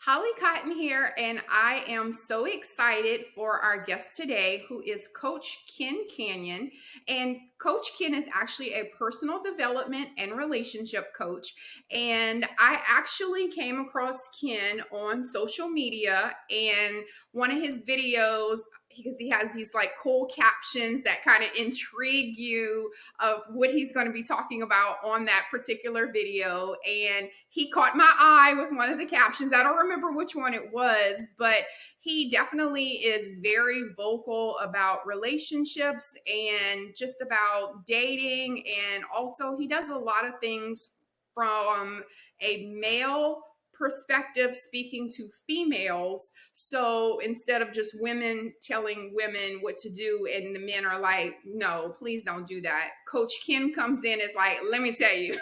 Holly Cotton here, and I am so excited for our guest today, who is Coach Ken Canion. And Coach Ken is actually a personal development and relationship coach. And I actually came across Ken on social media, and one of his videos, because he has these like cool captions that kind of intrigue you of what he's going to be talking about on that particular video. And he caught my eye with one of the captions. I don't remember which one it was, but he definitely is very vocal about relationships and just about dating. And also, he does a lot of things from a male perspective speaking to females. So instead of just women telling women what to do and the men are like, no, please don't do that. Coach Kim comes in, is like, let me tell you,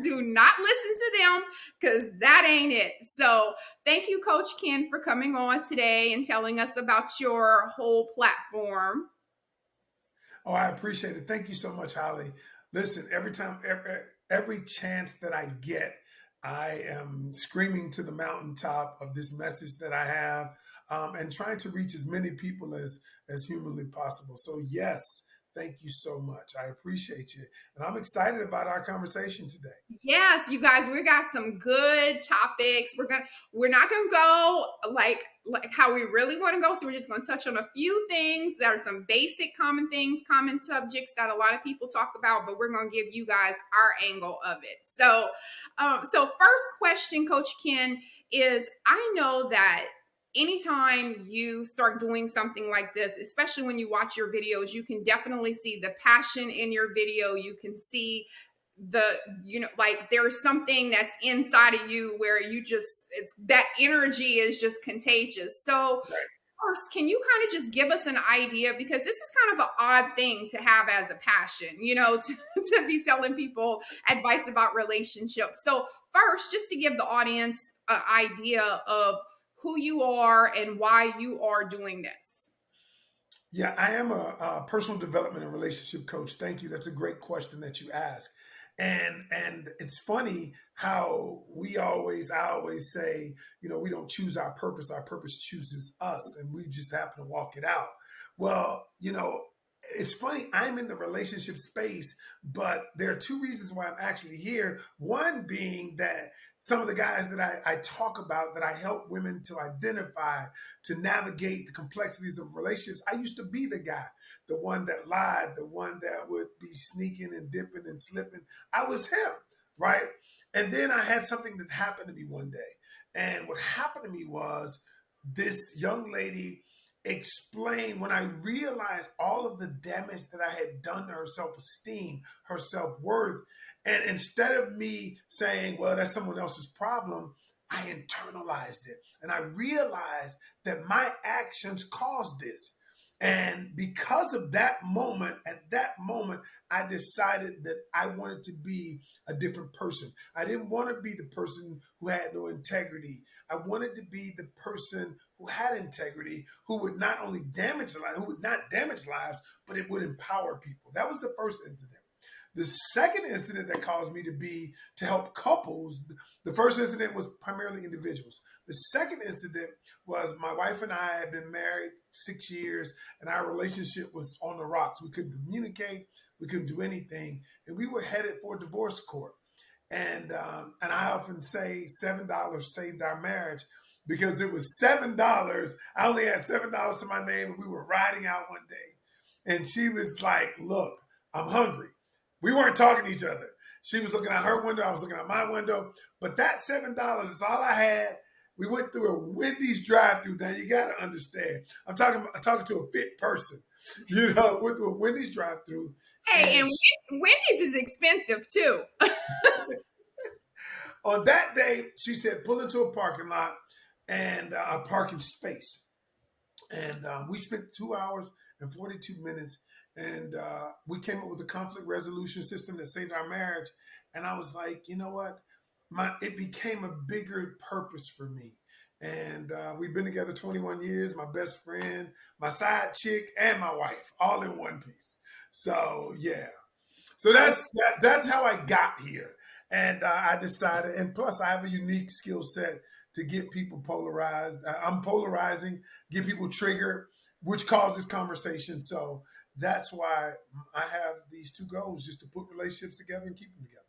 do not listen to them because that ain't it. So thank you, Coach Ken, for coming on today and telling us about your whole platform. Oh, I appreciate it. Thank you so much, Holly. Listen, every chance that I get, I am screaming to the mountaintop of this message that I have, and trying to reach as many people as humanly possible. So, yes, thank you so much. I appreciate you, and I'm excited about our conversation today. Yes, you guys, we got some good topics. We're not gonna go like how we really want to go. So we're just gonna touch on a few things that are some basic common things, common subjects that a lot of people talk about, but we're gonna give you guys our angle of it. So first question, Coach Ken, is I know that anytime you start doing something like this, especially when you watch your videos, you can definitely see the passion in your video. You can see the like there's something that's inside of you where you just, it's that energy is just contagious. So first, can you kind of just give us an idea, because this is kind of an odd thing to have as a passion, to be telling people advice about relationships. So first, just to give the audience an idea of who you are and why you are doing this. Yeah, I am a personal development and relationship coach. Thank you. That's a great question that you ask. And it's funny how I always say, we don't choose our purpose chooses us, and we just happen to walk it out. Well, it's funny, I'm in the relationship space, but there are two reasons why I'm actually here. One being that some of the guys that I talk about, that I help women to identify, to navigate the complexities of relationships. I used to be the guy, the one that lied, the one that would be sneaking and dipping and slipping. I was him, right? And then I had something that happened to me one day. And what happened to me was this young lady explained, when I realized all of the damage that I had done to her self-esteem, her self-worth, and instead of me saying, well, that's someone else's problem, I internalized it. And I realized that my actions caused this. And because of that moment, at that moment, I decided that I wanted to be a different person. I didn't want to be the person who had no integrity. I wanted to be the person who had integrity, who would not only who would not damage lives, but it would empower people. That was the first incident. The second incident that caused me to help couples, the first incident was primarily individuals. The second incident was my wife and I had been married 6 years, and our relationship was on the rocks. We couldn't communicate, we couldn't do anything, and we were headed for divorce court. And I often say $7 saved our marriage, because it was $7. I only had $7 to my name, and we were riding out one day, and she was like, "Look, I'm hungry." We weren't talking to each other. She was looking at her window, I was looking at my window. But that $7 is all I had. We went through a Wendy's drive-through. Now you got to understand, I'm talking to a fit person. Went through a Wendy's drive-through, Hey, and and Wendy's is expensive too. on that day, she said, "Pull into a parking lot and a parking space." And we spent 2 hours and 42 minutes, and we came up with a conflict resolution system that saved our marriage. And I was like, you know what? It became a bigger purpose for me. And we've been together 21 years, my best friend, my side chick, and my wife, all in one piece. So, yeah. So that's how I got here. And I decided, and plus I have a unique skill set to get people polarized. I'm polarizing, get people triggered, which causes conversation. So that's why I have these two goals, just to put relationships together and keep them together.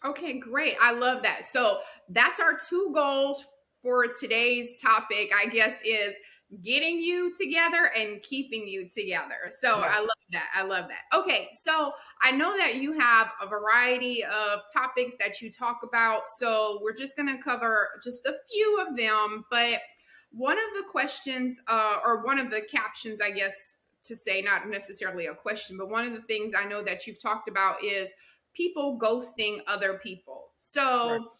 Okay, great. I love that. So that's our two goals for today's topic, I guess, is getting you together and keeping you together. So I Yes. love that. I love that. Okay, so I know that you have a variety of topics that you talk about. So we're just going to cover just a few of them. But one of the questions, or one of the captions, I guess, to say, not necessarily a question, but one of the things I know that you've talked about is people ghosting other people. Right. So,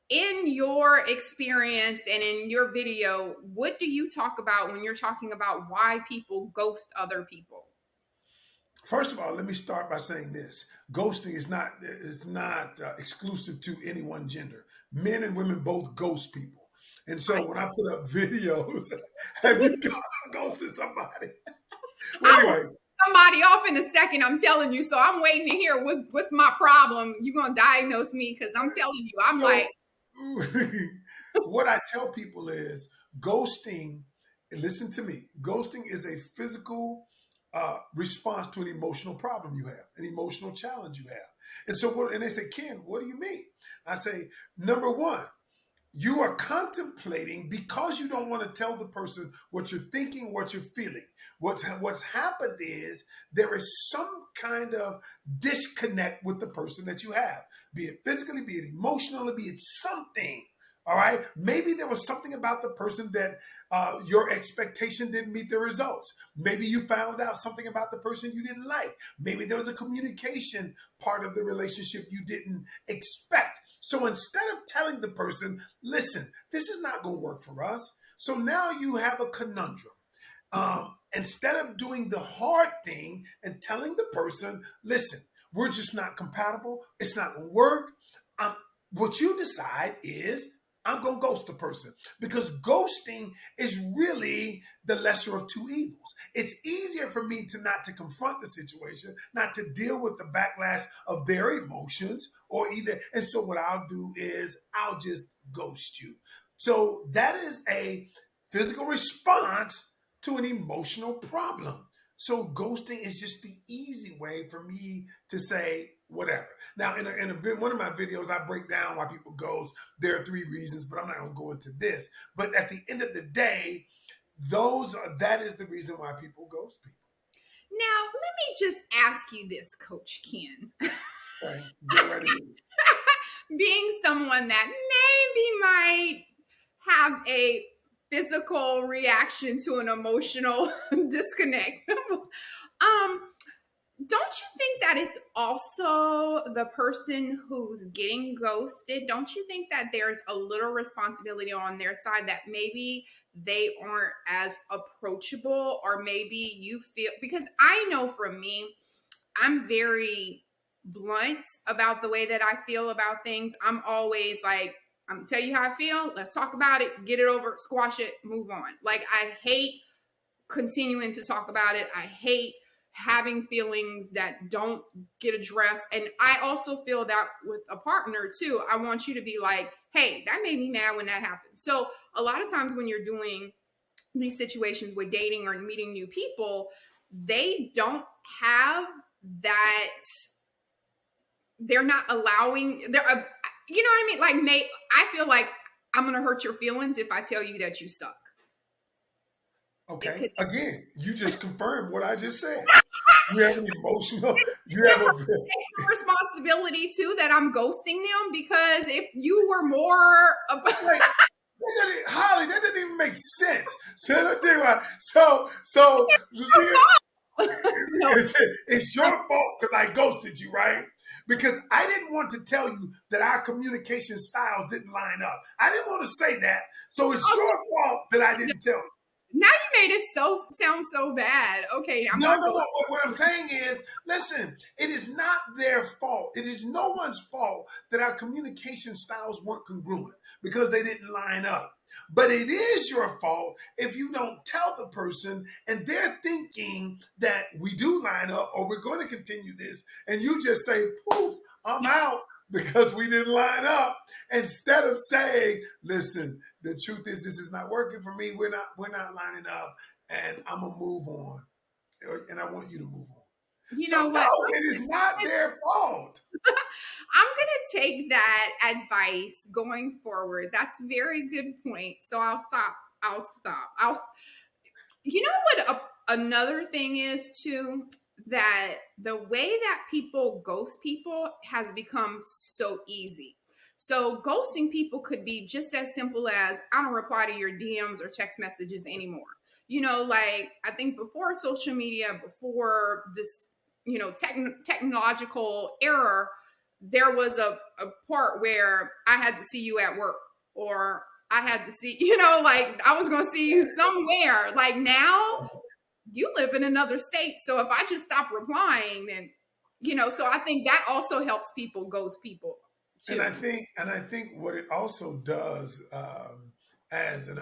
in your experience and in your video, what do you talk about when you're talking about why people ghost other people? First of all, let me start by saying this: ghosting is not exclusive to any one gender. Men and women both ghost people, and so I, when I put up videos, have you ghosted somebody? Well, I will anyway, cut somebody off in a second. I'm telling you. So I'm waiting to hear what's my problem. You're gonna diagnose me because I'm telling you. I'm like, so what I tell people is ghosting. Listen to me. Ghosting is a physical response to an emotional problem you have, an emotional challenge you have. And so, and they say, Ken, what do you mean? I say, number one, you are contemplating because you don't want to tell the person what you're thinking, what you're feeling. What's happened is there is some kind of disconnect with the person that you have, be it physically, be it emotionally, be it something. All right. Maybe there was something about the person that your expectation didn't meet the results. Maybe you found out something about the person you didn't like. Maybe there was a communication part of the relationship you didn't expect. So instead of telling the person, listen, this is not going to work for us. So now you have a conundrum. Instead of doing the hard thing and telling the person, listen, we're just not compatible, it's not going to work. Um, what you decide is, I'm going to ghost the person, because ghosting is really the lesser of two evils. It's easier for me to not to confront the situation, not to deal with the backlash of their emotions or either. And so what I'll do is I'll just ghost you. So that is a physical response to an emotional problem. So ghosting is just the easy way for me to say whatever. Now, one of my videos, I break down why people ghost. There are three reasons, but I'm not going to go into this. But at the end of the day, that is the reason why people ghost people. now let me just ask you this, Coach Ken. Okay, get ready. Being someone that maybe might have a physical reaction to an emotional disconnect. um, don't you think that it's also the person who's getting ghosted? Don't you think that there's a little responsibility on their side that maybe they aren't as approachable, or maybe you feel, because I know for me, I'm very blunt about the way that I feel about things. I'm always like, I'm gonna tell you how I feel. Let's talk about it, get it over, squash it, move on. Like, I hate continuing to talk about it. I hate having feelings that don't get addressed. And I also feel that with a partner too. I want you to be like, hey, that made me mad when that happened. So a lot of times when you're doing these situations with dating or meeting new people, they don't have that. They're not allowing, you know what I mean? Like, I feel like I'm going to hurt your feelings if I tell you that you suck. Okay. It, Again, you just confirmed what I just said. You have an emotional, you have a responsibility too that I'm ghosting them, because if you were more wait, Holly, that didn't even make sense. So let me tell you why. So the thing no, is, it's your fault because I ghosted you, right? Because I didn't want to tell you that our communication styles didn't line up. I didn't want to say that. So it's your fault that I didn't tell you. now you made it sound so bad. Okay, I'm No, not no, going. no. What I'm saying is, listen, it is not their fault. It is no one's fault that our communication styles weren't congruent because they didn't line up. But it is your fault if you don't tell the person and they're thinking that we do line up or we're going to continue this, and you just say, poof, I'm out. because we didn't line up. Instead of saying, listen, the truth is this is not working for me. We're not lining up, and I'm gonna move on. And I want you to move on. You So know no, what? it is not their fault. I'm going to take that advice going forward. That's a very good point. So I'll stop. I'll stop. You know what? Another thing is too, that the way that people ghost people has become so easy. So ghosting people could be just as simple as I don't reply to your DMs or text messages anymore. Like I think before social media, before this, technological era, there was a part where I had to see you at work, or I had to see, like I was going to see you somewhere. Like now, you live in another state. So if I just stop replying, then, so I think that also helps people ghost people And too. I think what it also does as an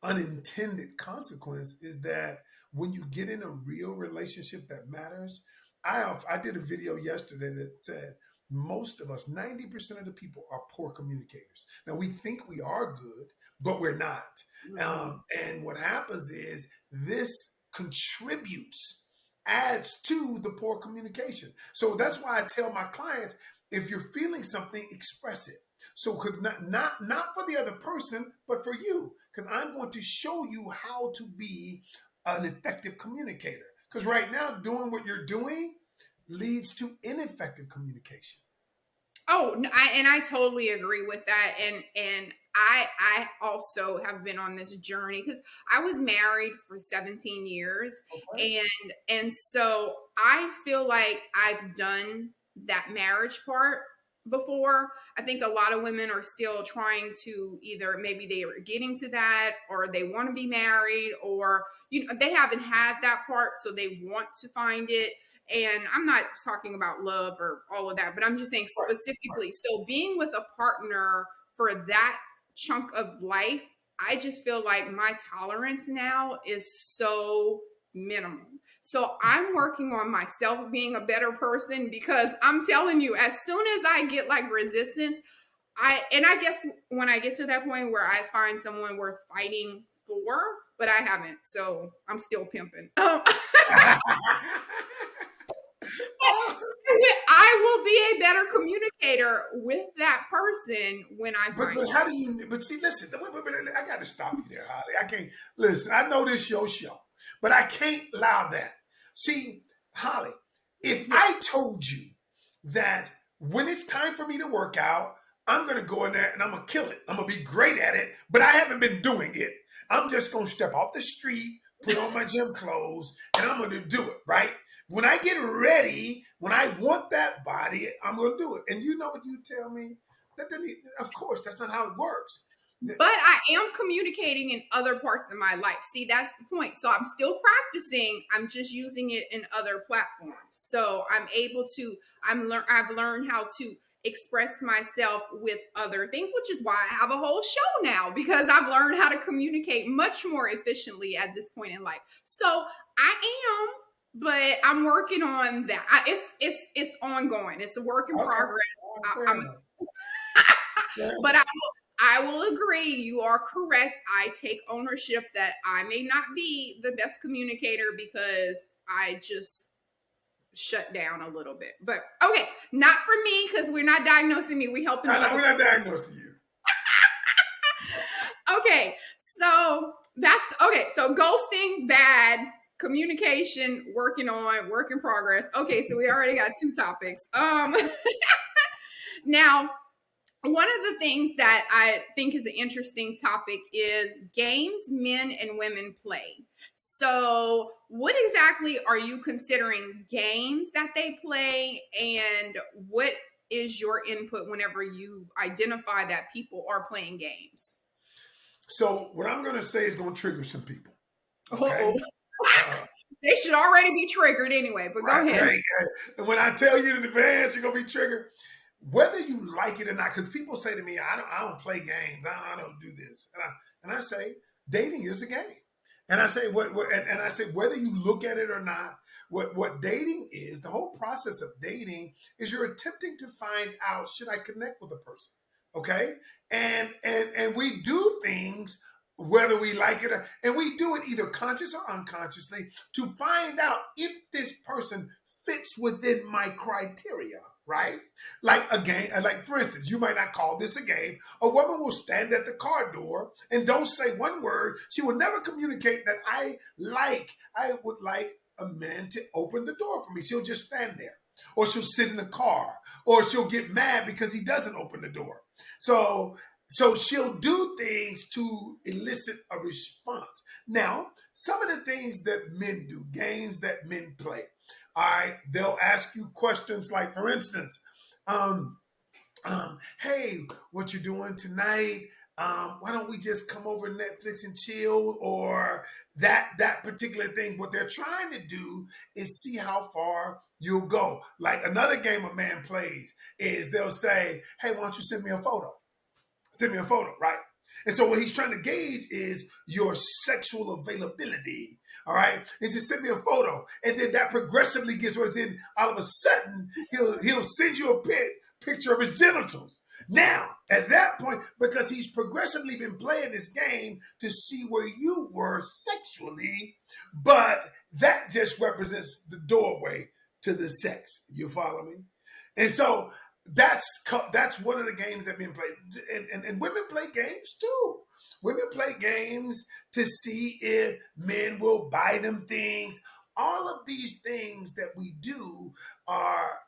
unintended consequence is that when you get in a real relationship that matters, I did a video yesterday that said most of us, 90% of the people, are poor communicators. Now we think we are good, but we're not. Mhm. And what happens is this contributes, adds to the poor communication. So that's why I tell my clients, if you're feeling something, express it. So, because not for the other person, but for you, because I'm going to show you how to be an effective communicator. Because right now, doing what you're doing leads to ineffective communication. Oh, I totally agree with that, and I also have been on this journey because I was married for 17 years, Okay. and so I feel like I've done that marriage part before. I think a lot of women are still trying to, either maybe they are getting to that, or they want to be married, or they haven't had that part, so they want to find it. And I'm not talking about love or all of that, but I'm just saying Right. specifically. So being with a partner for that chunk of life, I just feel like my tolerance now is so minimal. So I'm working on myself being a better person, because I'm telling you, as soon as I get like resistance, I guess when I get to that point where I find someone worth fighting for, but I haven't. So I'm still pimping. I will be a better communicator with that person when I But find how do you? But see, listen, I got to stop you there, Holly. I can't listen. I know this your show, but I can't allow that. See, Holly, if it. I told you that when it's time for me to work out, I'm gonna go in there and I'm gonna kill it. I'm gonna be great at it, but I haven't been doing it. I'm just gonna step off the street, put on my gym clothes, and I'm gonna do it, right? When I get ready, when I want that body, I'm gonna do it. And you know what you tell me? That doesn't, of course, that's not how it works. But I am communicating in other parts of my life. See, that's the point. So I'm still practicing. I'm just using it in other platforms. So I'm able to. I've learned how to express myself with other things, which is why I have a whole show now, because I've learned how to communicate much more efficiently at this point in life. So I am, but I'm working on that. It's ongoing. It's a work in Okay, progress. fair I'm enough. Fair but enough. I will agree. You are correct. I take ownership that I may not be the best communicator because I just shut down a little bit. But okay, not for me, because we're not diagnosing me. We're helping No, the no, other. we're not diagnosing you. Okay, so that's okay. So ghosting, bad. Communication, working on, work in progress. Okay, so we already got two topics. Now, one of the things that I think is an interesting topic is games men and women play. So, what exactly are you considering games that they play, and what is your input whenever you identify that people are playing games? So what I'm going to say is going to trigger some people. Okay. Oh, Uh, they should already be triggered anyway, but go right, ahead. right. And when I tell you in advance, you're going to be triggered, whether you like it or not. Because people say to me, I don't play games. I don't do this. And I say, dating is a game. And I say and I say whether you look at it or not, what dating is, the whole process of dating is you're attempting to find out, should I connect with a person? Okay? And we do things whether we like it or, and we do it either conscious or unconsciously to find out if this person fits within my criteria, right? Like a game, like for instance, you might not call this a game. A woman will stand at the car door and don't say one word. She will never communicate that I would like a man to open the door for me. She'll just stand there. Or she'll sit in the car, or she'll get mad because he doesn't open the door. So she'll do things to elicit a response. Now, some of the things that men do, games that men play. All right, they'll ask you questions like, for instance, um, hey, what you doing tonight? Why don't we just come over Netflix and chill? Or that particular thing. What they're trying to do is see how far you'll go. Like another game a man plays is they'll say, hey, why don't you send me a photo? Send me a photo, right? And so what he's trying to gauge is your sexual availability. All right. He says, send me a photo. And then that progressively gets worse. Then all of a sudden, he'll send you a picture of his genitals. Now, at that point, because he's progressively been playing this game to see where you were sexually, but that just represents the doorway to the sex. You follow me? And so that's one of the games that men play, and women play games too. Women play games to see if men will buy them things. All of these things that we do are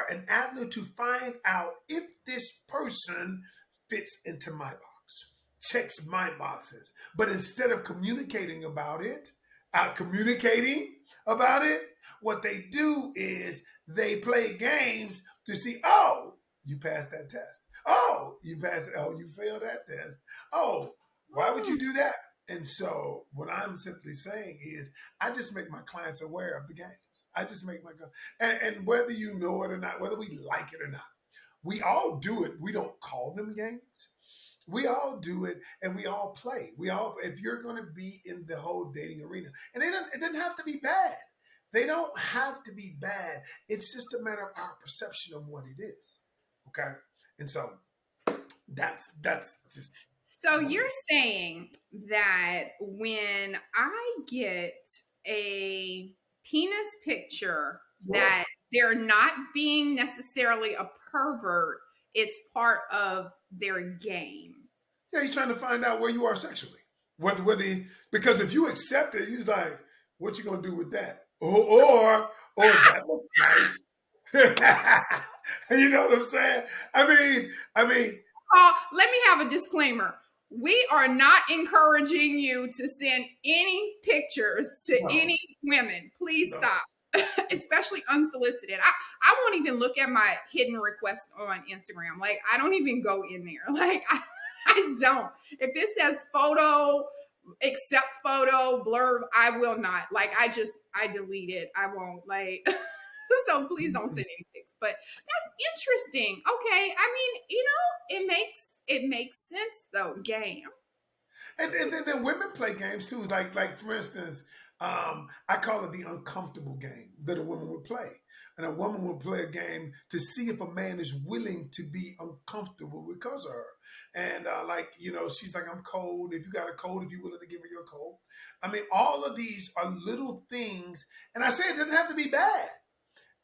an avenue to find out if this person fits into my box, checks my boxes. But instead of communicating about it, what they do is they play games to see, oh, you passed that test. Oh, you passed it. Oh, you failed that test. Oh, why would you do that? And so what I'm simply saying is I just make my clients aware of the games. I just make and whether you know it or not, whether we like it or not, we all do it. We don't call them games. We all do it and we all play. We all, if you're going to be in the whole dating arena, and it doesn't have to be bad. They don't have to be bad. It's just a matter of our perception of what it is. Okay. And so that's just So one of you're saying that when I get a penis picture, sure. that they're not being necessarily a pervert, it's part of their game. Yeah, he's trying to find out where you are sexually. Because if you accept it, he's like, what you gonna do with that? Or that looks nice. You know what I'm saying? I mean, Let me have a disclaimer. We are not encouraging you to send any pictures to no, any women. Please no. stop, especially unsolicited. I won't even look at my hidden requests on Instagram. Like, I don't even go in there. Like, I don't. If it says photo, accept photo, blurb, I will not. Like, I delete it. I won't. Like, so please don't send any pics. But that's interesting. Okay. I mean, it makes sense though. Game. And then women play games too. Like for instance, I call it the uncomfortable game that a woman would play. And a woman would play a game to see if a man is willing to be uncomfortable because of her. And like, she's like, I'm cold. If you got a cold, if you're willing to give her your cold. I mean, all of these are little things. And I say it doesn't have to be bad.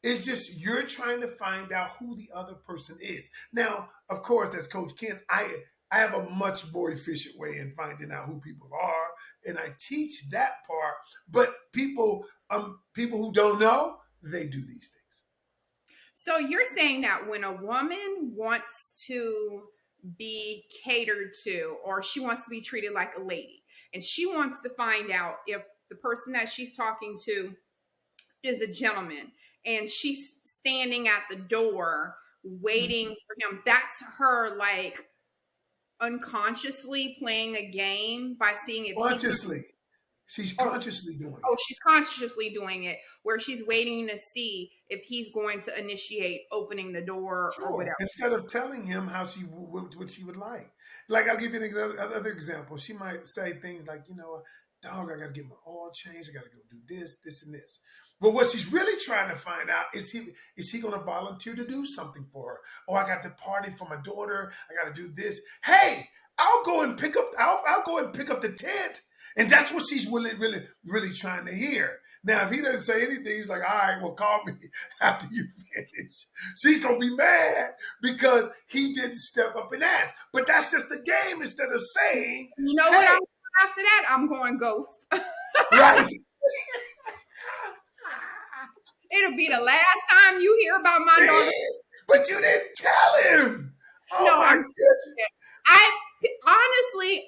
It's just you're trying to find out who the other person is. Now, of course, as Coach Ken, I have a much more efficient way in finding out who people are, and I teach that part. But people who don't know, they do these things. So you're saying that when a woman wants to be catered to, or she wants to be treated like a lady, and she wants to find out if the person that she's talking to is a gentleman, and she's standing at the door waiting for him, that's her like unconsciously playing a game by seeing if he's going Consciously, she's to, consciously doing oh, it. she's consciously doing it, where she's waiting to see if he's going to initiate opening the door or Sure. whatever. Instead of telling him how what she would like. Like I'll give you another example. She might say things like, dog, I got to get my oil changed. I got to go do this, this, and this. But what she's really trying to find out is he going to volunteer to do something for her? Oh, I got the party for my daughter. I got to do this. Hey, I'll go and pick up. I'll go and pick up the tent. And that's what she's really trying to hear. Now, if he doesn't say anything, he's like, all right, well, call me after you finish. She's going to be mad because he didn't step up and ask. But that's just the game instead of saying, You know what? hey, After that, I'm going ghost. right. It'll be the last time you hear about my daughter. But you didn't tell him. Oh, No, my I'm. goodness. I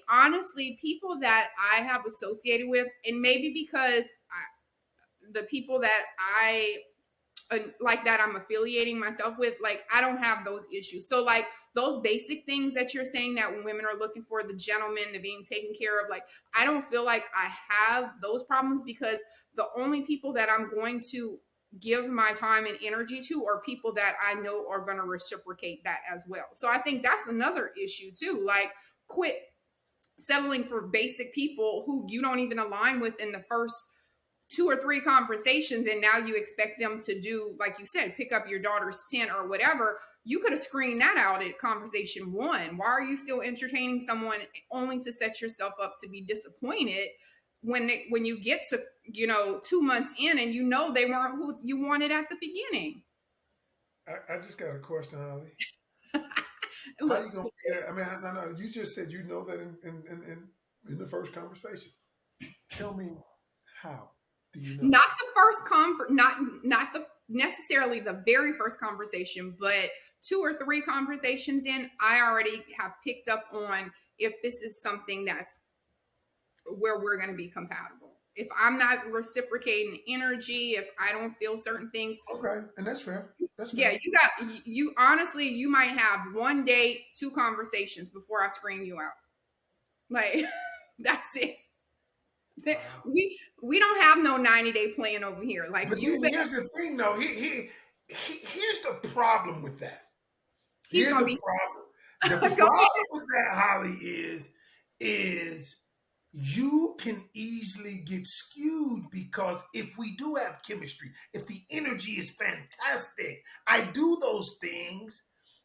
honestly, people that I have associated with, and maybe because the people that I like that I'm affiliating myself with, like I don't have those issues. So like those basic things that you're saying that when women are looking for the gentleman, the being taken care of, like I don't feel like I have those problems because the only people that I'm going to give my time and energy to are people that I know are going to reciprocate that as well. So I think that's another issue too. Like quit settling for basic people who you don't even align with in the first two or three conversations, and now you expect them to do, like you said, pick up your daughter's tent or whatever. You could have screened that out at conversation one. Why are you still entertaining someone only to set yourself up to be disappointed when you get to 2 months in and you know they weren't who you wanted at the beginning? I just got a question, Holly. How Look, you gonna be that? I mean, no. You just said you know that in the first conversation. Tell me how do you know? not the first not the necessarily the very first conversation, but two or three conversations in, I already have picked up on if this is something that's where we're going to be compatible. If I'm not reciprocating energy, if I don't feel certain things, Okay, and that's fair. That's yeah, fair. you honestly, you might have one date, two conversations before I screen you out. Like that's it. Wow. We don't have no 90-day plan over here. Like But you then here's the thing, though. Here's the problem with that. he's Here's gonna the be problem. The go problem ahead. with that, Holly, is you can easily get skewed because if we do have chemistry, if the energy is fantastic, I do those things.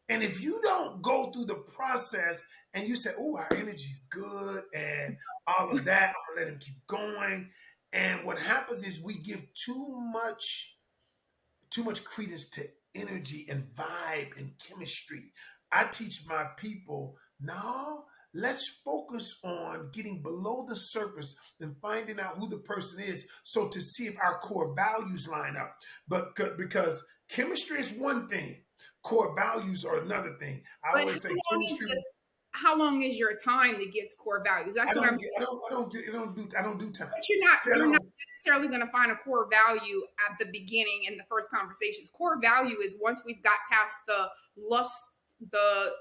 And if you don't go through the process and you say, oh, our energy is good and all of that, I'm gonna let him keep going. And what happens is we give too much credence to energy and vibe and chemistry. I teach my people, no, let's focus on getting below the surface and finding out who the person is so to see if our core values line up. But because chemistry is one thing, core values are another thing. I But always say chemistry. how long is your time to get to core values? I That's what I'm. don't get. I don't do time. But See, I you're not don't. necessarily going to find a core value at the beginning in the first conversations. Core value is once we've got past the lust, the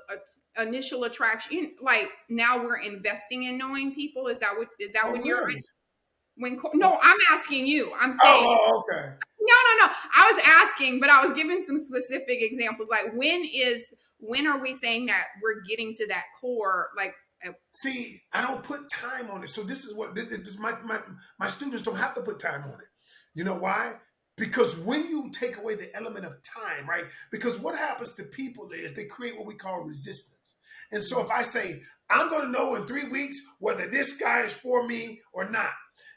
initial attraction. Like now we're investing in knowing people. Is that Oh, when you're really? no? I'm asking you. I'm saying Okay. no. I was asking, but I was giving some specific examples. Like when are we saying that we're getting to that core? Like See, I don't put time on it. So this is what my students don't have to put time on it. You know why? Because when you take away the element of time, right? Because what happens to people is they create what we call resistance. And so if I say, I'm going to know in 3 weeks whether this guy is for me or not.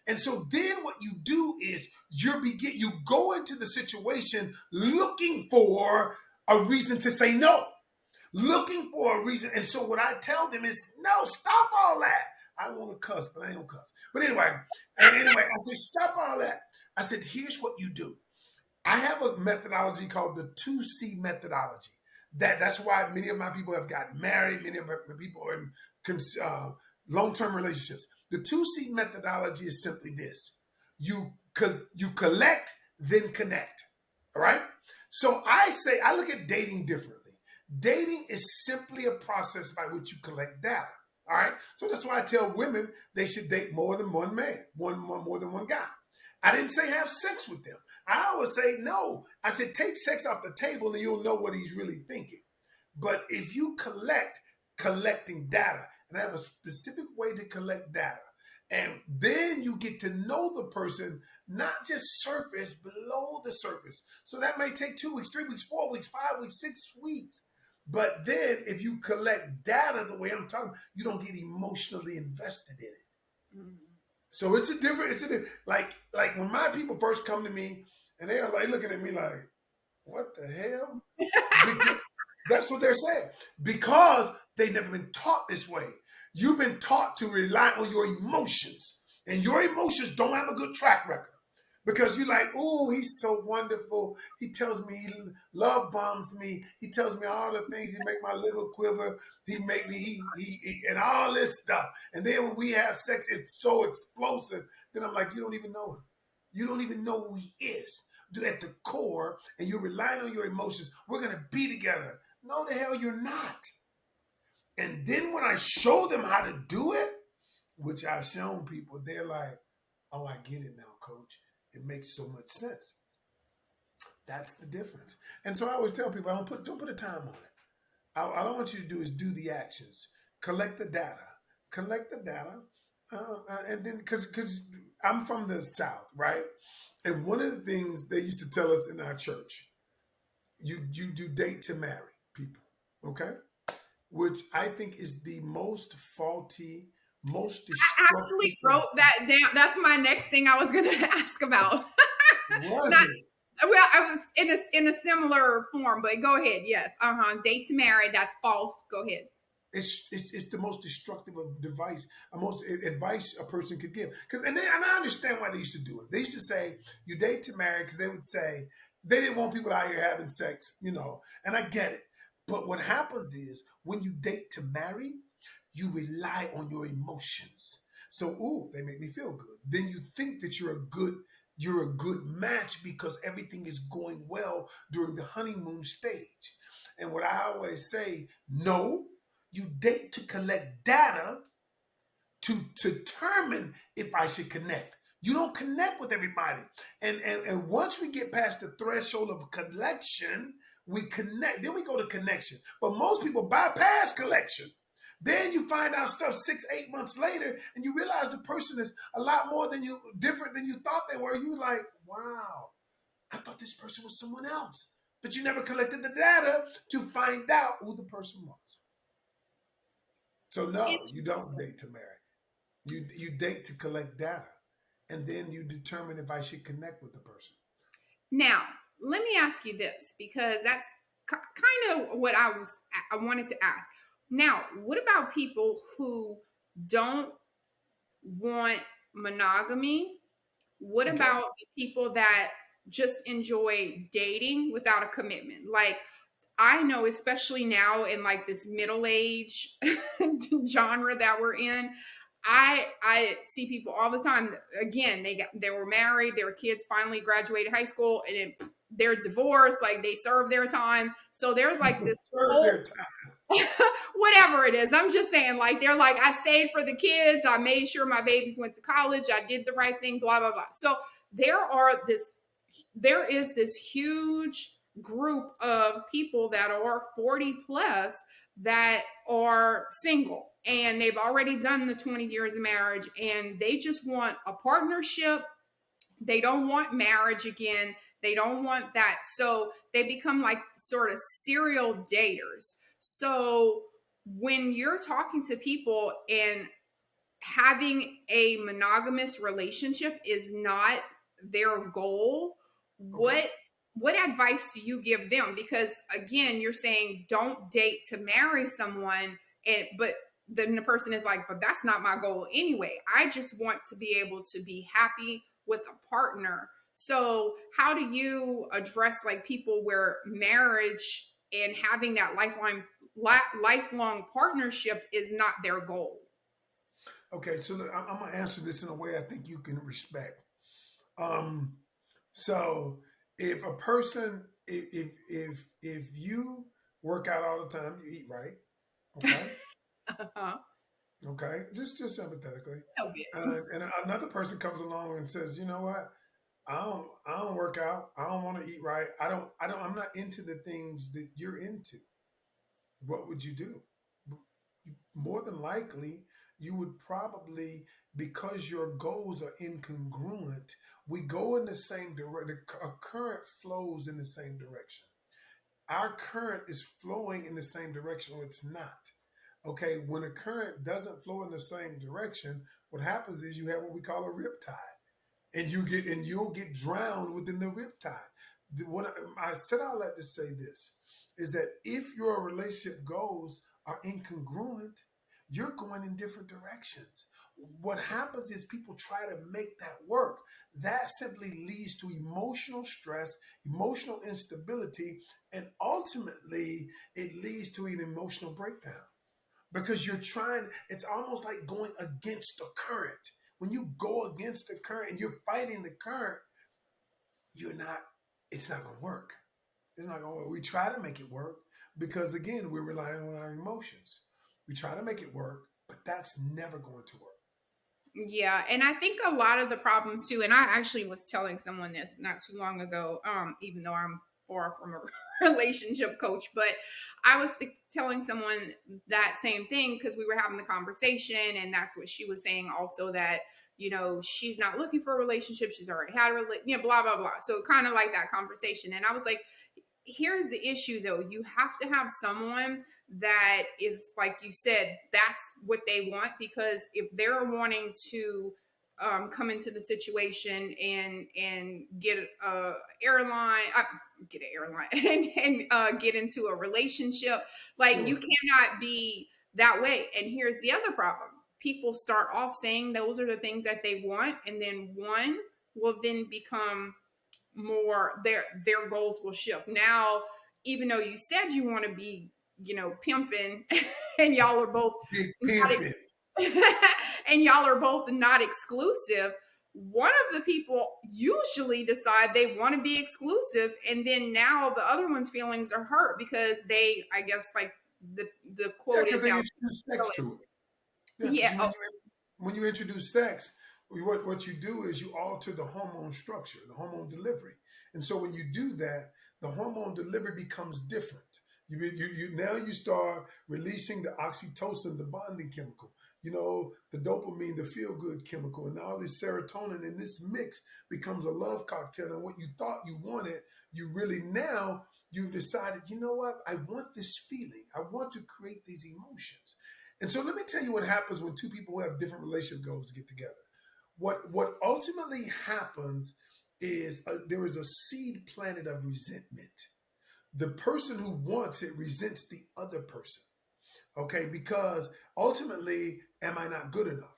And so then what you do is you go into the situation looking for a reason to say no, looking for a reason. And so what I tell them is, no, stop all that. I want to cuss, but I ain't gonna cuss. But anyway, I said, stop all that. I said, here's what you do. I have a methodology called the 2C methodology. That's why many of my people have gotten married. Many of my people are in long-term relationships. The 2C methodology is simply this: you collect, then connect. All right. So I look at dating differently. Dating is simply a process by which you collect data. All right. So that's why I tell women they should date more than one man, more than one guy. I didn't say have sex with them. I always say no. I said take sex off the table and you'll know what he's really thinking. But if you collecting data, and I have a specific way to collect data, And then you get to know the person, not just surface, below the surface. So that may take 2 weeks, 3 weeks, 4 weeks, 5 weeks, 6 weeks. But then if you collect data the way I'm talking, you don't get emotionally invested in it. Mhm. So like when my people first come to me and they are like looking at me like, what the hell? Because that's what they're saying. Because they've never been taught this way. You've been taught to rely on your emotions, and your emotions don't have a good track record. Because you're like, oh, he's so wonderful. He tells me he love bombs me. He tells me all the things. He make my liver quiver. He make me and all this stuff. And then when we have sex, it's so explosive. Then I'm like, you don't even know him. You don't even know who he is at the core, and you're relying on your emotions. We're gonna be together. No, the hell you're not. And then when I show them how to do it, which I've shown people, they're like, "Oh, I get it now, coach. It makes so much sense." That's the difference. And so I always tell people, don't put a time on it. All I want you to do is do the actions, collect the data, and then because I'm from the South, right? And one of the things they used to tell us in our church, you do date to marry people, okay? Which I think is the most faulty, most I destructive. actually wrote that down. That's my next thing I was going to ask about. Was Not it? well, I was in a similar form, but go ahead. Yes, date to marry. That's false. Go ahead. It's the most destructive of device, most advice a person could give. And I understand why they used to do it. They used to say you date to marry because they would say they didn't want people out here having sex, And I get it, but what happens is when you date to marry, you rely on your emotions. So, ooh, they make me feel good. Then you think that you're a good match because everything is going well during the honeymoon stage. And what I always say, no, you date to collect data to determine if I should connect. You don't connect with everybody. And once we get past the threshold of collection, we connect. Then we go to connection. But most people bypass collection. Then you find out stuff 6, 8 months later, and you realize the person is a lot more different than you thought they were. You like, wow, I thought this person was someone else. But you never collected the data to find out who the person was. So no, you don't date to marry. You date to collect data, and then you determine if I should connect with the person. Now, let me ask you this because that's kind of what I wanted to ask. Now, what about people who don't want monogamy? What Okay. about the people that just enjoy dating without a commitment? Like I know, especially now in like this middle age genre that we're in, I see people all the time. Again, they were married, their kids finally graduated high school, and they're divorced. Like they served their time. So there's like this Serve whole their time. whatever it is. I'm just saying, like they're like, I stayed for the kids. I made sure my babies went to college. I did the right thing. Blah blah blah. So there is this huge group of people that are 40 plus that are single and they've already done the 20 years of marriage and they just want a partnership. They don't want marriage again. They don't want that. So they become like sort of serial daters. So when you're talking to people and having a monogamous relationship is not their goal, Okay. what advice do you give them? Because again, you're saying don't date to marry someone, but then the person is like, but that's not my goal anyway. I just want to be able to be happy with a partner. So how do you address like people where marriage and having that lifelong partnership is not their goal? Okay. So I'm gonna answer this in a way I think you can respect. Um. So if a person, if you work out all the time, you eat right. Okay. Uh-huh. Okay. Just sympathetically. A bit. And another person comes along and says, you know what? I don't work out. I don't want to eat right. I'm not into the things that you're into. What would you do? More than likely, you would probably, because your goals are incongruent, we go in the same direction. A current flows in the same direction. Our current is flowing in the same direction, or it's not. Okay, when a current doesn't flow in the same direction, what happens is you have what we call a riptide, and you'll get drowned within the riptide. What I said all that to say this is that if your relationship goals are incongruent, you're going in different directions. What happens is people try to make that work. That simply leads to emotional stress, emotional instability, and ultimately it leads to an emotional breakdown because you're trying, it's almost like going against the current. When you go against the current and you're fighting the current, you're not, it's not going to work. It's not going to work. We try to make it work because, again, we're relying on our emotions. We try to make it work, but that's never going to work. Yeah, and I think a lot of the problems too, and I actually was telling someone this not too long ago, even though I'm far from a relationship coach, but I was telling someone that same thing because we were having the conversation, and that's what she was saying also, that she's not looking for a relationship, she's already had a blah blah blah. So kind of like that conversation, and I was like, here's the issue though, you have to have someone that is, like you said, that's what they want, because if they're wanting to come into the situation and get a airline get an airline and get into a relationship, like, you Sure. cannot be that way. And here's the other problem: people start off saying those are the things that they want, and then one will then become more, their goals will shift. Now, even though you said you want to be, pimping, and y'all are both Big not pimping. and y'all are both not exclusive, one of the people usually decide they want to be exclusive, and then now the other one's feelings are hurt because they, I guess, like, the Yeah, quote because is they now. introduce sex to it. Yeah, because Yeah. Oh, when you introduce sex, what you do is you alter the hormone structure, the hormone delivery, and so when you do that, the hormone delivery becomes different. You now you start releasing the oxytocin, the bonding chemical, the dopamine, the feel good chemical, and all this serotonin, and this mix becomes a love cocktail. And what you thought you wanted, you really now you've decided, you know what, I want this feeling, I want to create these emotions. And so let me tell you what happens when two people who have different relationship goals get together. What ultimately happens is there is a seed planted of resentment. The person who wants it resents the other person. Okay, because ultimately, am I not good enough?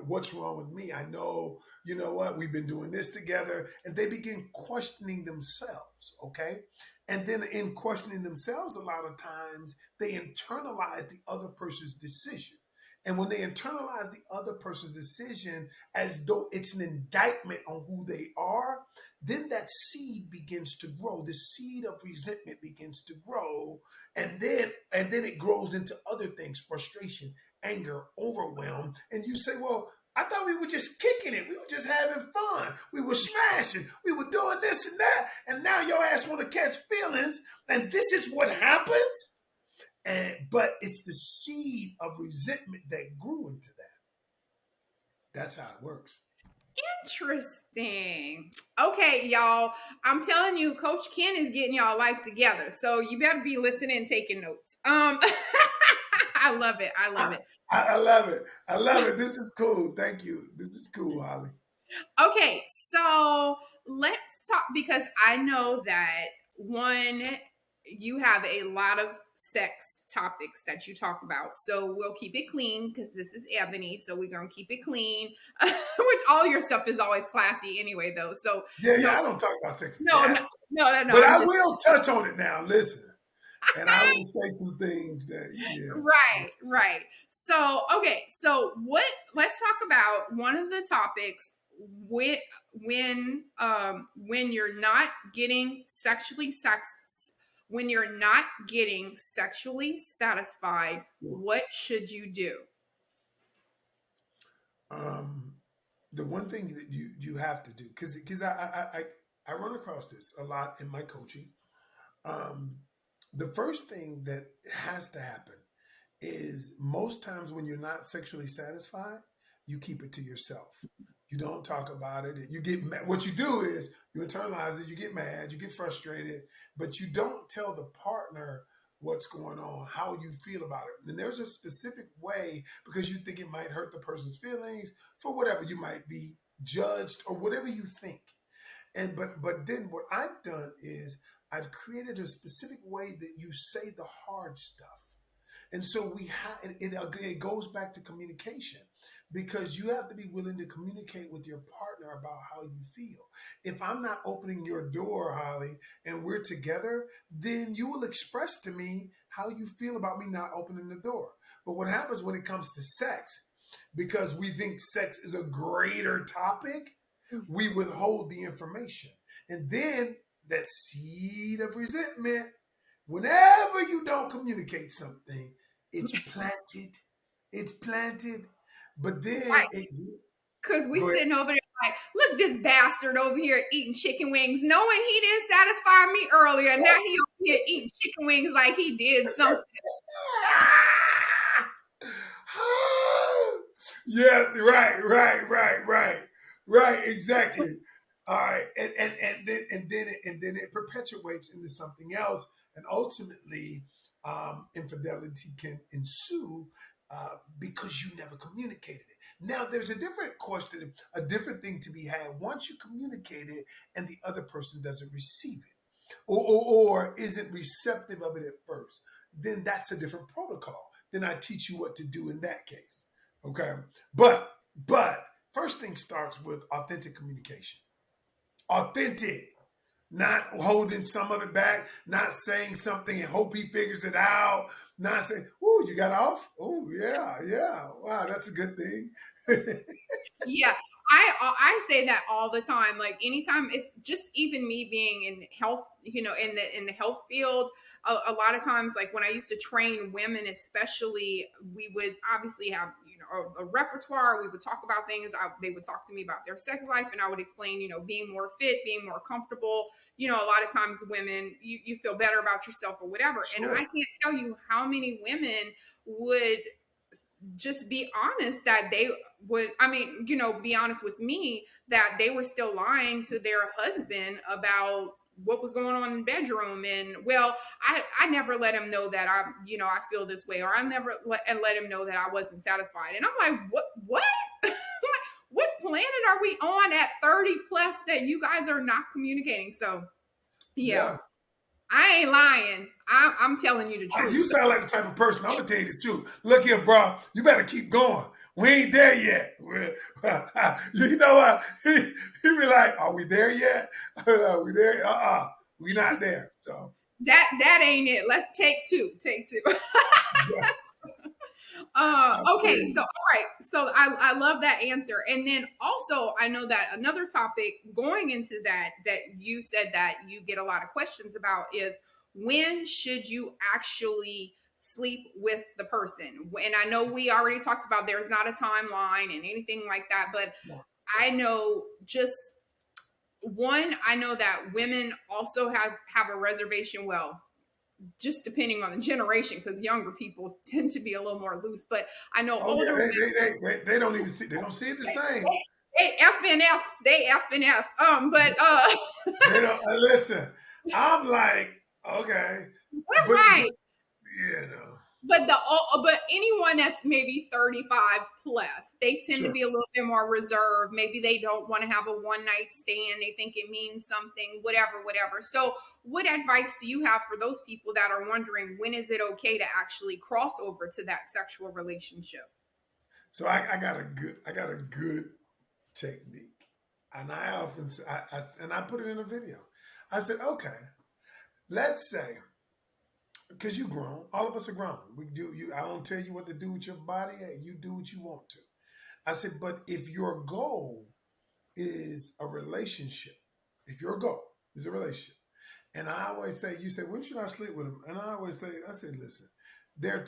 What's wrong with me? I know, you know what, we've been doing this together, and they begin questioning themselves. Okay, and then in questioning themselves, a lot of times they internalize the other person's decision. And when they internalize the other person's decision as though it's an indictment on who they are, then that seed begins to grow. The seed of resentment begins to grow, and then it grows into other things: frustration, anger, overwhelm. And you say, well, I thought we were just kicking it, we were just having fun, we were smashing, we were doing this and that, and now your ass want to catch feelings, and this is what happens. But it's the seed of resentment that grew into that. That's how it works. interesting. Okay, y'all. I'm telling you, Coach Ken is getting y'all life together. So you better be listening and taking notes. I love it. I love I, it. I love it. I love it. This is cool. Thank you. This is cool, Holly. Okay, so let's talk, because I know that one, you have a lot of sex topics that you talk about. So we'll keep it clean because this is Ebony. So we're gonna keep it clean. Which all your stuff is always classy anyway, though. So Yeah, no, yeah. I don't talk about sex no, that no, much, no, no, no. but I'm I just will touch on it now. Listen, and I will say some things that, yeah. right, right. So, okay, so let's talk about one of the topics, when when you're not getting when you're not getting sexually satisfied, what should you do? Um, the one thing that you have to do, because I run across this a lot in my coaching. Um, the first thing that has to happen is most times when you're not sexually satisfied, you keep it to yourself. You don't talk about it. You get mad. What you do is you internalize it. You get mad. You get frustrated, but you don't tell the partner what's going on, how you feel about it. And there's a specific way because you think it might hurt the person's feelings for whatever you might be judged or whatever you think. And but then what I've done is I've created a specific way that you say the hard stuff. And so we have it goes back to communication because you have to be willing to communicate with your partner about how you feel. If I'm not opening your door, Holly, and we're together, then you will express to me how you feel about me not opening the door. But what happens when it comes to sex, because we think sex is a greater topic, we withhold the information. And then that seed of resentment, whenever you don't communicate something, it's planted. It's planted. But then Right. it Because we go ahead. sitting over there like, look, this bastard over here eating chicken wings, knowing he didn't satisfy me earlier. Now he over here eating chicken wings like he did something. Yeah, right, exactly. All right, and then it perpetuates into something else, and ultimately, infidelity can ensue because you never communicated it. Now, there's a different question, a different thing to be had once you communicate it, and the other person doesn't receive it, or isn't receptive of it at first. Then that's a different protocol. Then I teach you what to do in that case. Okay. But first thing starts with authentic communication. Authentic. Not holding some of it back, not saying something and hope he figures it out, not saying, "Ooh, you got off? Oh, yeah, yeah. Wow, that's a good thing." Yeah, I say that all the time. Like anytime it's just even me being in health, in the health field. A lot of times, like when I used to train women, especially, we would obviously have a repertoire. We would talk about things. They would talk to me about their sex life, and I would explain, being more fit, being more comfortable. A lot of times women, you feel better about yourself or whatever. And I Sure. can't tell you how many women would just be honest that they would, be honest with me that they were still lying to their husband about what was going on in the bedroom. And well, I never let him know that I feel this way, or I never let him know that I wasn't satisfied. And I'm like, what what planet are we on at 30 plus that you guys are not communicating? So yeah, Yeah. I ain't lying. I'm telling you the You truth. sound like the type of person, I'm gonna tell you the truth. Look here, bro. You better keep going. We ain't there yet. You know what? He be like, "Are we there yet? Are we there? We not there." So That ain't it. Let's take two. Take two. yeah, I feel Okay, so you. all right, so I love that answer. And then also I know that another topic going into that you said that you get a lot of questions about is when should you actually sleep with the person? And I know we already talked about there's not a timeline and anything like that, but I know just one, I know that women also have a reservation. Well, just depending on the generation, because younger people tend to be a little more loose. But I know Oh yeah, older women, they don't even see, they don't see it the same. they F and F, they F and F. But They don't listen. I'm like, okay, but right. you know, But anyone that's maybe 35 plus, they tend to sure. be a little bit more reserved. Maybe they don't want to have a one night stand. They think it means something, whatever. So, what advice do you have for those people that are wondering when is it okay to actually cross over to that sexual relationship? So I got a good technique, and I often say, and I put it in a video. I said, okay, let's say because you grown, all of us are grown. We do you. I don't tell you what to do with your body. You do what you want to. I said, but if your goal is a relationship, if your goal is a relationship, and I always say, you say, when should I sleep with him? And I always say, I say, listen, there are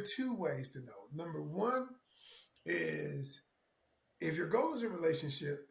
two ways to know. Number one is if your goal is a relationship,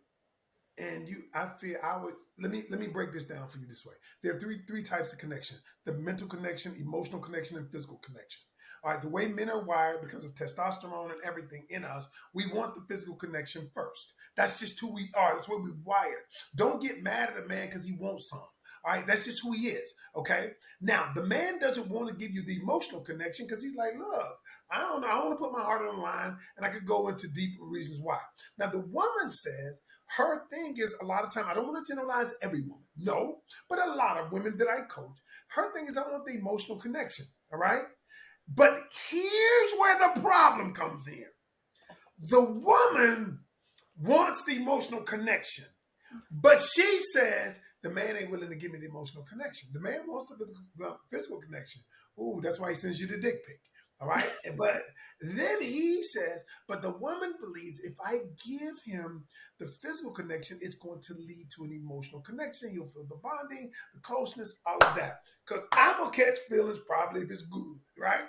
and you I feel I would let me break this down for you this way. There are three types of connection: the mental connection, emotional connection, and physical connection. All right, the way men are wired because of testosterone and everything in us, we want the physical connection first. That's just who we are. That's where we wired. Don't get mad at a man because he wants some. All right, that's just who he is. Okay. Now, the man doesn't want to give you the emotional connection because he's like, look, I don't know. I want to put my heart on the line, and I could go into deeper reasons why. Now, the woman says her thing is a lot of time, I don't want to generalize every woman. No, but a lot of women that I coach, her thing is I want the emotional connection. All right. But here's where the problem comes in. The woman wants the emotional connection, but she says the man ain't willing to give me the emotional connection. The man wants the physical connection. Ooh, that's why he sends you the dick pic. All right. But then he says, but the woman believes if I give him the physical connection, it's going to lead to an emotional connection. He'll feel the bonding, the closeness, all of that. Because I'm going to catch feelings probably if it's good, right?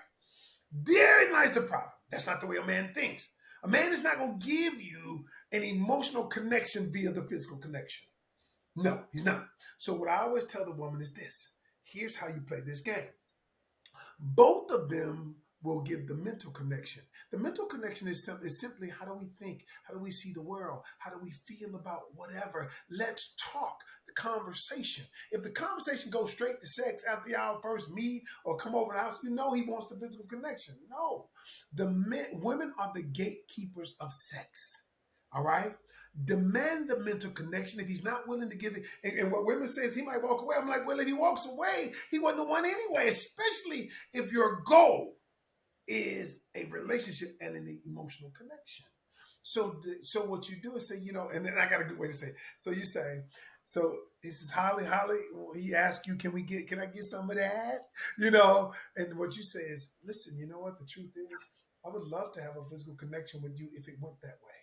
Therein lies the problem. That's not the way a man thinks. A man is not going to give you an emotional connection via the physical connection. No, he's not. So what I always tell the woman is this. Here's how you play this game. Both of them will give the mental connection. The mental connection is simply how do we think? How do we see the world? How do we feel about whatever? Let's talk. The conversation. If the conversation goes straight to sex after y'all first meet or come over the house, you know he wants the physical connection. No. Women are the gatekeepers of sex. All right? Demand the mental connection. If he's not willing to give it, and what women say is he might walk away. I'm like, well, if he walks away, he wasn't the one anyway, especially if your goal is a relationship and an emotional connection. So what you do is say, and then I got a good way to say it. So you say, so this is Holly. He asked you, can I get some of that? And what you say is, listen, you know what? The truth is, I would love to have a physical connection with you if it went that way.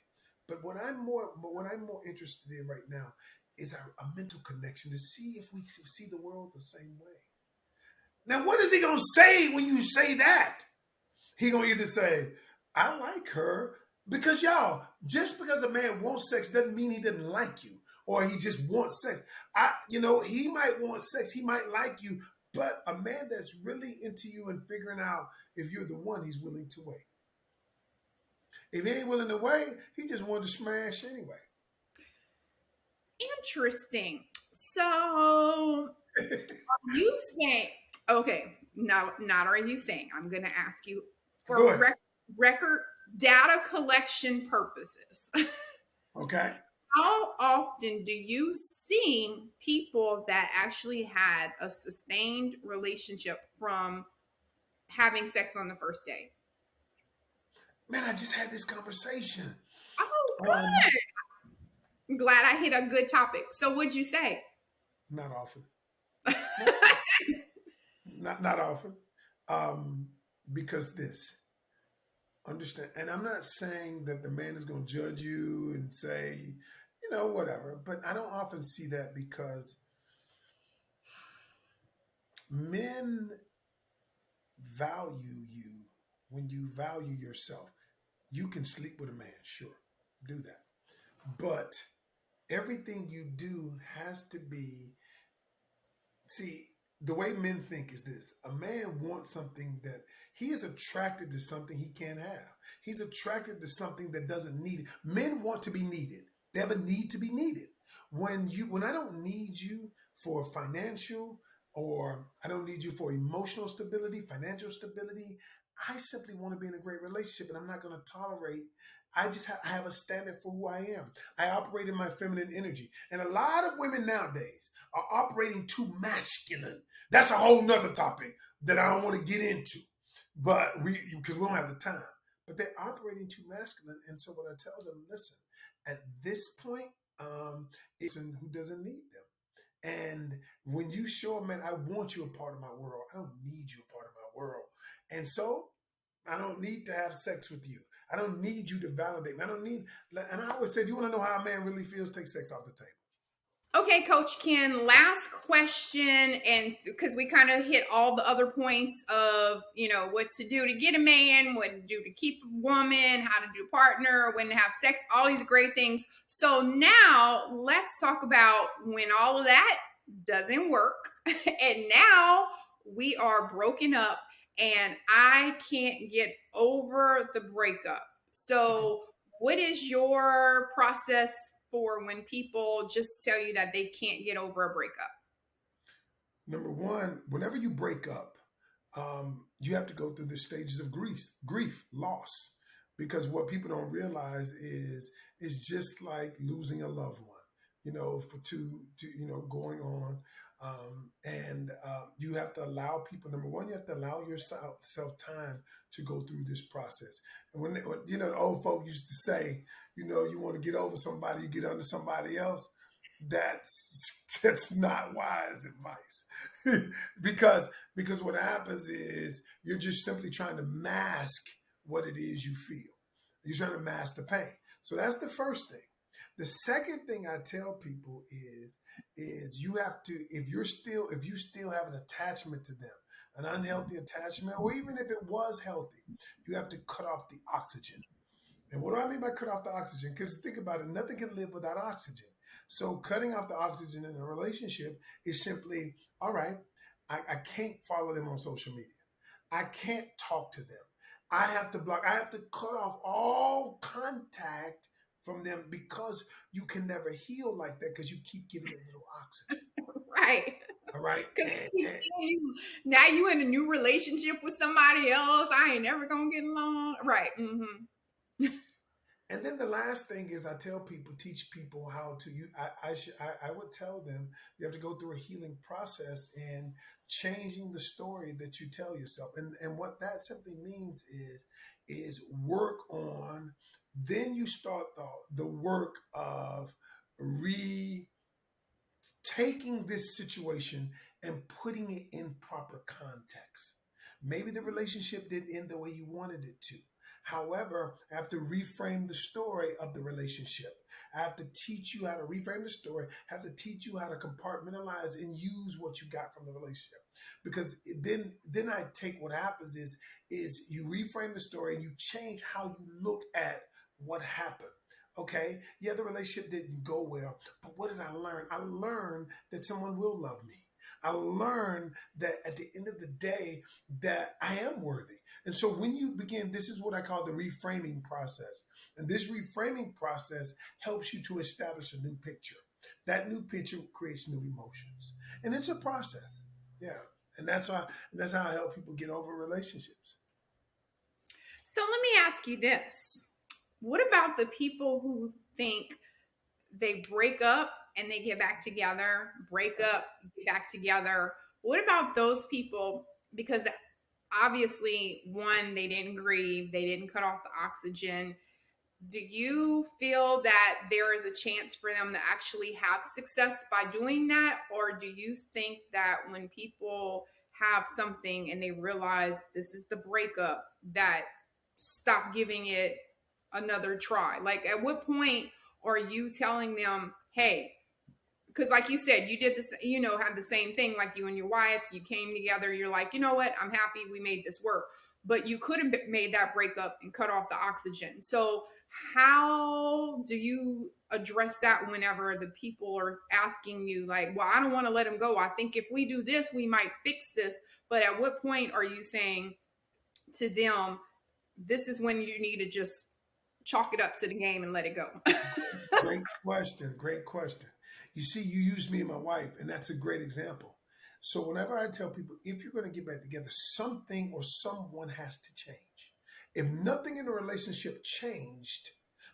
But what I'm more interested in right now is a mental connection to see if we see the world the same way. Now, what is he gonna say when you say that? He gonna either say, I like her, because y'all, just because a man wants sex doesn't mean he doesn't like you or he just wants sex. He might want sex, he might like you, but a man that's really into you and figuring out if you're the one, he's willing to wait. If he ain't willing to wait, he just wanted to smash anyway. Interesting. So you say, okay, not are you saying, I'm going to ask you for record data collection purposes. Okay. How often do you see people that actually had a sustained relationship from having sex on the first day? Man, I just had this conversation. Oh, good. I'm glad I hit a good topic. So what'd you say? Not often. not often. Because this. Understand. And I'm not saying that the man is going to judge you and say, whatever. But I don't often see that because men value you when you value yourself. You can sleep with a man, sure, do that. But everything you do has to be, see, the way men think is this. A man wants something that he is attracted to something he can't have. He's attracted to something that doesn't need it. Men want to be needed. They have a need to be needed. When I don't need you for financial, or I don't need you for emotional stability, financial stability, I simply want to be in a great relationship, and I'm not going to tolerate. I have a standard for who I am. I operate in my feminine energy. And a lot of women nowadays are operating too masculine. That's a whole nother topic that I don't want to get into, but because we don't have the time. But they're operating too masculine. And so what I tell them, listen, at this point, it's who doesn't need them. And when you show a man, I want you a part of my world. I don't need you a part of my world. And so I don't need to have sex with you. I don't need you to validate me. And I always say, if you want to know how a man really feels, take sex off the table. Okay, Coach Ken, last question, and because we kind of hit all the other points of, what to do to get a man, what to do to keep a woman, how to do partner, when to have sex, all these great things. So now let's talk about when all of that doesn't work. And now we are broken up and I can't get over the breakup. So, what is your process for when people just tell you that they can't get over a breakup? Number one, whenever you break up, you have to go through the stages of grief, loss, because what people don't realize is just like losing a loved one. For going on, and you have to allow people. Number one, you have to allow yourself time to go through this process. And the old folk used to say, you want to get over somebody, you get under somebody else. That's not wise advice. because what happens is you're just simply trying to mask what it is you feel. You're trying to mask the pain. So that's the first thing. The second thing I tell people is you have to, if you still have an attachment to them, an unhealthy attachment, or even if it was healthy, you have to cut off the oxygen. And what do I mean by cut off the oxygen? Because think about it, nothing can live without oxygen. So cutting off the oxygen in a relationship is simply, all right, I can't follow them on social media. I can't talk to them. I have to block, I have to cut off all contact from them because you can never heal like that because you keep giving it little oxygen. Right. All right. Because they keep seeing you. Now you in a new relationship with somebody else. I ain't never gonna get along. Right. And then the last thing is I tell people, teach people how to use, I would tell them you have to go through a healing process and changing the story that you tell yourself. And what that simply means is work on, then you start the work of re taking this situation and putting it in proper context. Maybe the relationship didn't end the way you wanted it to. However, I have to reframe the story of the relationship. I have to teach you how to reframe the story. I have to teach you how to compartmentalize and use what you got from the relationship. Because then I take what happens is you reframe the story and you change how you look at what happened. Okay, yeah, the relationship didn't go well, but what did I learn? I learned that someone will love me. I learned that at the end of the day, that I am worthy. And so when you begin, this is what I call the reframing process. And this reframing process helps you to establish a new picture. That new picture creates new emotions. And it's a process. Yeah. And that's how I help people get over relationships. So let me ask you this. What about the people who think they break up and they get back together, break up, get back together? What about those people? Because obviously, one, they didn't grieve, they didn't cut off the oxygen. Do you feel that there is a chance for them to actually have success by doing that? Or do you think that when people have something and they realize this is the breakup, that stop giving it another try? Like, at what point are you telling them, hey, because like you said, you did this, had the same thing, like you and your wife, you came together, you're like, you know what, I'm happy we made this work. But you could have made that breakup and cut off the oxygen. So how do you address that whenever the people are asking you, like, well, I don't want to let him go, I think if we do this we might fix this? But at what point are you saying to them, this is when you need to just chalk it up to the game and let it go? Great question. Great question. You see, you use me and my wife, and that's a great example. So whenever I tell people, if you're going to get back together, something or someone has to change. If nothing in the relationship changed,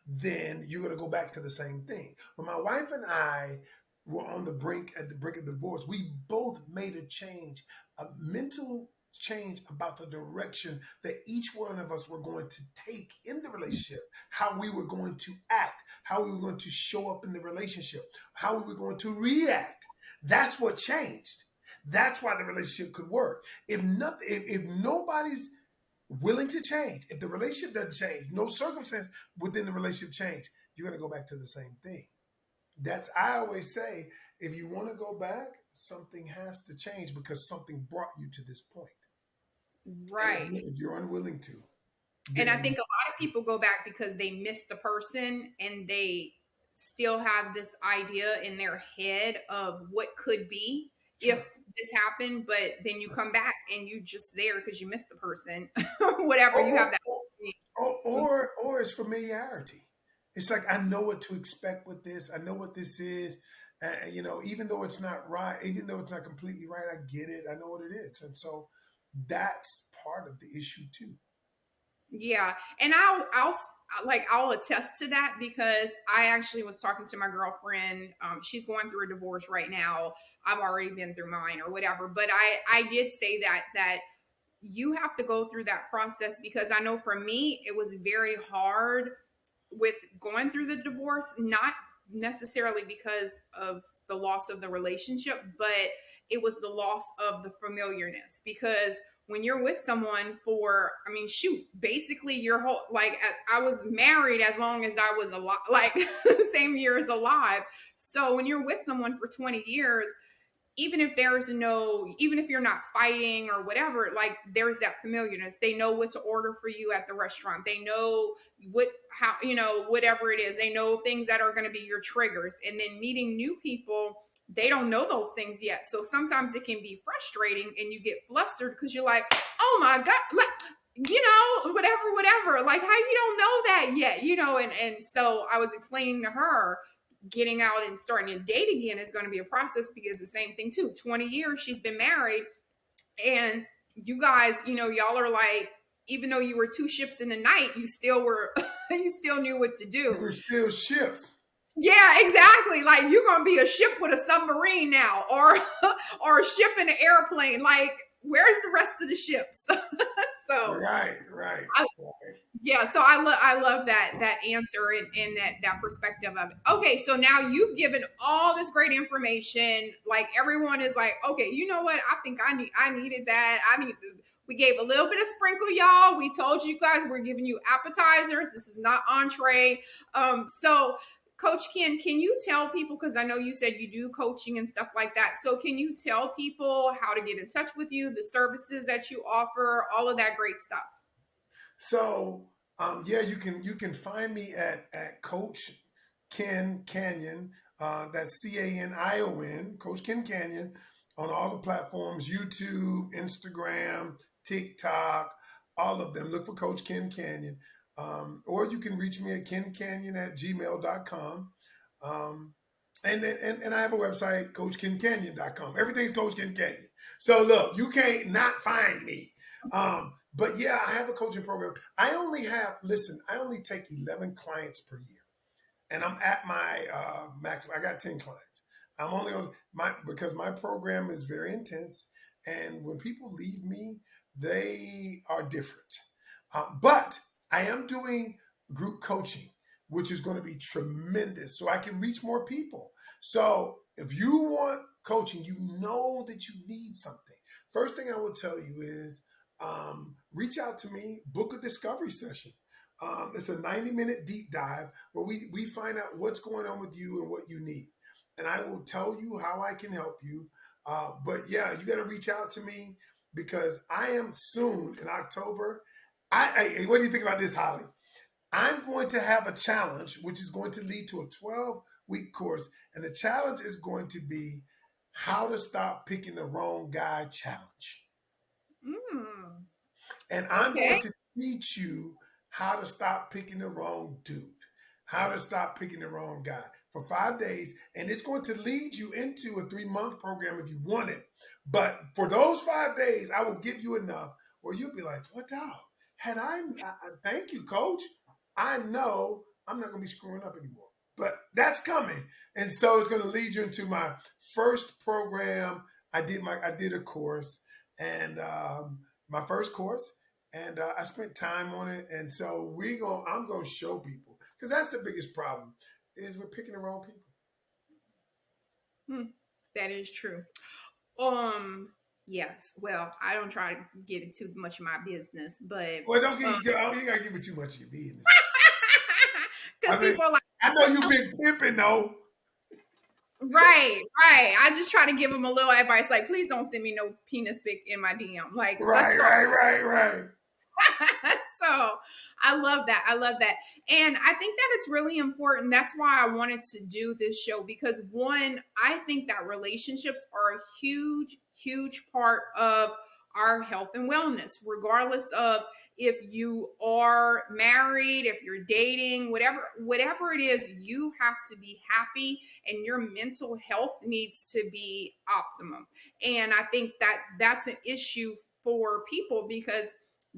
then you're going to go back to the same thing. When my wife and I were at the brink of divorce, we both made a change, a mental change about the direction that each one of us were going to take in the relationship, how we were going to act, how we were going to show up in the relationship, how we were going to react. That's what changed. That's why the relationship could work. If nothing, if nobody's willing to change, if the relationship doesn't change, no circumstance within the relationship change, you're going to go back to the same thing. I always say, if you want to go back, something has to change because something brought you to this point. And Right. if you're unwilling to, And I then think a lot of people go back because they miss the person and they still have this idea in their head of what could be if sure. this happened, but then you come back and you just there because you missed the person, whatever you Or, have that. or it's familiarity. It's like I know what to expect with this. I know what this is. Even though it's not right, even though it's not completely right, I get it. I know what it is, and so that's part of the issue too. Yeah, and I'll attest to that because I actually was talking to my girlfriend. She's going through a divorce right now. I've already been through mine or whatever, but I did say that you have to go through that process because I know for me it was very hard with going through the divorce, not necessarily because of the loss of the relationship, but it was the loss of the familiarness. Because when you're with someone for, I mean, shoot, basically your whole, like, I was married as long as I was alive, like, the same year as alive. So when you're with someone for 20 years, even if you're not fighting or whatever, like there's that familiarness. They know what to order for you at the restaurant. They know whatever it is. They know things that are going to be your triggers. And then meeting new people, they don't know those things yet. So sometimes it can be frustrating and you get flustered because you're like, oh my God, like, whatever. Like, how you don't know that yet, and so I was explaining to her getting out and starting to date again is going to be a process because the same thing too. 20 years she's been married, and you guys, y'all are like, even though you were two ships in the night, you still were, you still knew what to We do. were still ships. Yeah, exactly. Like you're gonna be a ship with a submarine now, or or a ship in an airplane. Like, where's the rest of the ships? So Right, right, I, right. yeah, so I love that answer and that perspective of it. Okay, so now you've given all this great information. Like everyone is like, okay, you know what? I think I needed that. We gave a little bit of sprinkle, y'all. We told you guys we're giving you appetizers. This is not entree. So Coach Ken, can you tell people, because I know you said you do coaching and stuff like that. So can you tell people how to get in touch with you, the services that you offer, all of that great stuff? So yeah, you can find me at Coach Ken Canion. That's Canion, Coach Ken Canion, on all the platforms: YouTube, Instagram, TikTok, all of them. Look for Coach Ken Canion. Or you can reach me at kencanyon@gmail.com. Um, and I have a website, coachkencanyon.com. Everything's Coach Ken Canion. So look, you can't not find me. But yeah, I have a coaching program. I only take 11 clients per year, and I'm at my maximum. I got 10 clients. I'm only on because my program is very intense, and when people leave me, they are different. But I am doing group coaching, which is going to be tremendous, so I can reach more people. So if you want coaching, you know that you need something. First thing I will tell you is reach out to me, book a discovery session. It's a 90-minute deep dive where we find out what's going on with you and what you need. And I will tell you how I can help you. But yeah, you got to reach out to me because I am soon in October. What do you think about this, Holly? I'm going to have a challenge, which is going to lead to a 12-week course. And the challenge is going to be how to stop picking the wrong guy challenge. Mm, And I'm okay. going to teach you how to stop picking the wrong dude, how to stop picking the wrong guy for 5 days. And it's going to lead you into a 3-month program if you want it. But for those 5 days, I will give you enough where you'll be like, what the hell? Thank you, coach. I know I'm not going to be screwing up anymore. But that's coming. And so it's going to lead you into my first program. I did a course, and my first course, and I spent time on it. And so I'm gonna show people because that's the biggest problem is we're picking the wrong people. Hmm, that is true. Um, yes. Well, I don't try to get it too much of my business, but Well, don't um, get you gotta give me too much of your business. because I mean, people are like, I know you've been pimping though. right. I just try to give them a little advice, like, please don't send me no penis pic in my DM. Like, let's Right, start. right, right, right. So I love that. I love that. And I think that it's really important. That's why I wanted to do this show because one, I think that relationships are a huge, huge part of our health and wellness, regardless of if you are married, if you're dating, whatever it is, you have to be happy and your mental health needs to be optimum. And I think that that's an issue for people because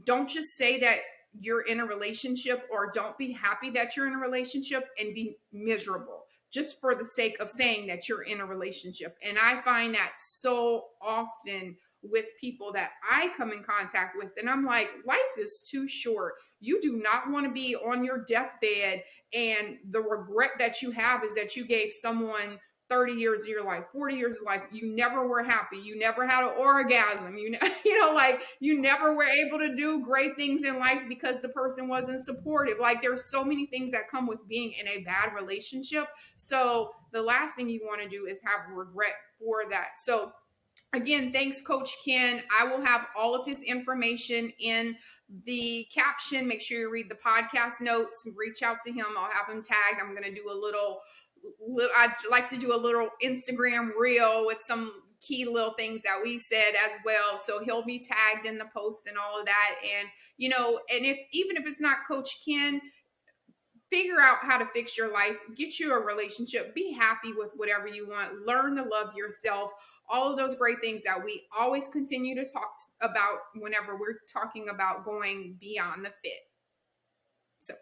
don't just say that you're in a relationship or don't be happy that you're in a relationship and be miserable just for the sake of saying that you're in a relationship. And I find that so often with people that I come in contact with. And I'm like, life is too short. You do not want to be on your deathbed. And the regret that you have is that you gave someone 30 years of your life, 40 years of life, you never were happy. You never had an orgasm. Like you never were able to do great things in life because the person wasn't supportive. Like there's so many things that come with being in a bad relationship. So the last thing you want to do is have regret for that. So again, thanks, Coach Ken. I will have all of his information in the caption. Make sure you read the podcast notes. Reach out to him. I'll have him tagged. I'm going to do a little, I'd like to do a little Instagram reel with some key little things that we said as well. So he'll be tagged in the post and all of that. And, and if even if it's not Coach Ken, figure out how to fix your life, get you a relationship, be happy with whatever you want, learn to love yourself, all of those great things that we always continue to talk about whenever we're talking about going beyond the fit. So